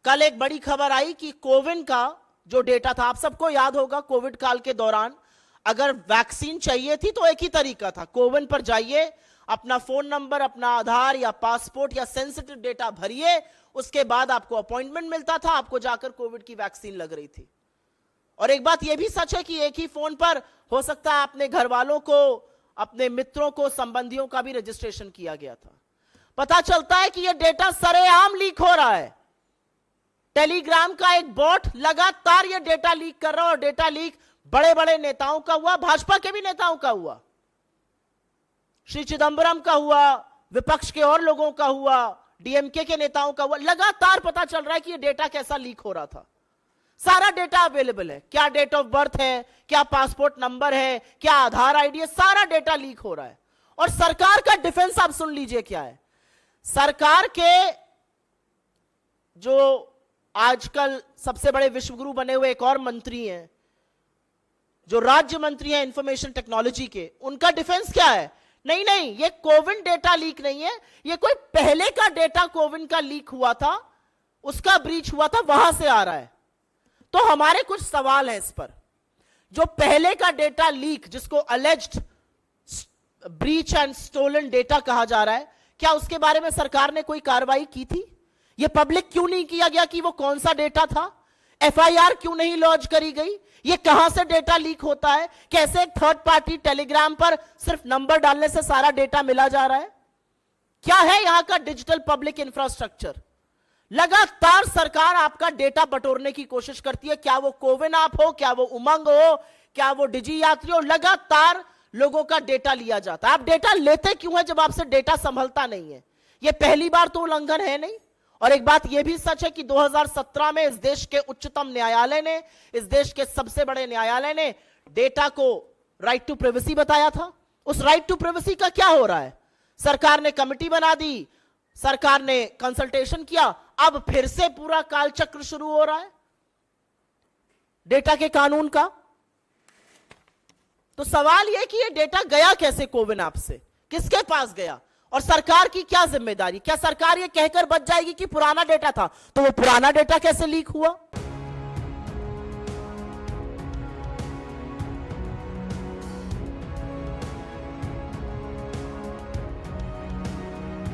कल एक बड़ी खबर आई कि कोविन का जो डेटा था, आप सबको याद होगा कोविड काल के दौरान अगर वैक्सीन चाहिए थी तो एक ही तरीका था, कोविन पर जाइए, अपना फोन नंबर, अपना आधार या पासपोर्ट या सेंसिटिव डेटा भरिए, उसके बाद आपको अपॉइंटमेंट मिलता था, आपको जाकर कोविड की वैक्सीन लग रही थी। और एक बात यह भी सच है कि एक ही फोन पर हो सकता है अपने घर वालों को, अपने मित्रों को, संबंधियों का भी रजिस्ट्रेशन किया गया था। पता चलता है कि यह डेटा सरेआम लीक हो रहा है। टेलीग्राम का एक बॉट लगातार यह डेटा लीक कर रहा है, और डेटा लीक बड़े बड़े नेताओं का हुआ, भाजपा के भी नेताओं का हुआ, श्री चिदंबरम का हुआ, विपक्ष के और लोगों का हुआ, डीएमके के नेताओं का हुआ। लगातार पता चल रहा है कि यह डेटा कैसा लीक हो रहा था। सारा डेटा अवेलेबल है, क्या डेट ऑफ बर्थ है, क्या पासपोर्ट नंबर है, क्या आधार आईडी है, सारा डेटा लीक हो रहा है। और सरकार का डिफेंस आप सुन लीजिए क्या है। सरकार के जो आजकल सबसे बड़े विश्वगुरु बने हुए एक और मंत्री हैं, जो राज्य मंत्री हैं इंफॉर्मेशन टेक्नोलॉजी के, उनका डिफेंस क्या है? नहीं नहीं, ये कोविन डेटा लीक नहीं है, ये कोई पहले का डेटा कोविन का लीक हुआ था, उसका ब्रीच हुआ था, वहां से आ रहा है। तो हमारे कुछ सवाल हैं इस पर। जो पहले का डेटा लीक, जिसको alleged breach and stolen data कहा जा रहा है, क्या उसके बारे में सरकार ने कोई कार्रवाई की थी? यह पब्लिक क्यों नहीं किया गया कि वो कौन सा डेटा था? एफआईआर क्यों नहीं लॉन्च करी गई? ये कहां से डेटा लीक होता है? कैसे एक थर्ड पार्टी टेलीग्राम पर सिर्फ नंबर डालने से सारा डेटा मिला जा रहा है? क्या है यहां का डिजिटल पब्लिक इंफ्रास्ट्रक्चर? लगातार सरकार आपका डेटा बटोरने की कोशिश करती है, क्या वो कोविन ऐप हो, क्या वो उमंग हो, क्या वो डिजी यात्री हो, लगातार लोगों का डेटा लिया जाता है। आप डेटा लेते क्यों है जब आपसे डेटा संभलता नहीं है? यह पहली बार तो उल्लंघन है नहीं। और एक बात यह भी सच है कि 2017 में इस देश के उच्चतम न्यायालय ने, इस देश के सबसे बड़े न्यायालय ने डेटा को राइट टू प्राइवेसी बताया था। उस राइट टू प्राइवेसी का क्या हो रहा है? सरकार ने कमिटी बना दी, सरकार ने कंसल्टेशन किया, अब फिर से पूरा कालचक्र शुरू हो रहा है डेटा के कानून का। तो सवाल यह कि यह डेटा गया कैसे कोविन ऐप से, किसके पास गया, और सरकार की क्या जिम्मेदारी? क्या सरकार यह कहकर बच जाएगी कि पुराना डेटा था, तो वो पुराना डेटा कैसे लीक हुआ?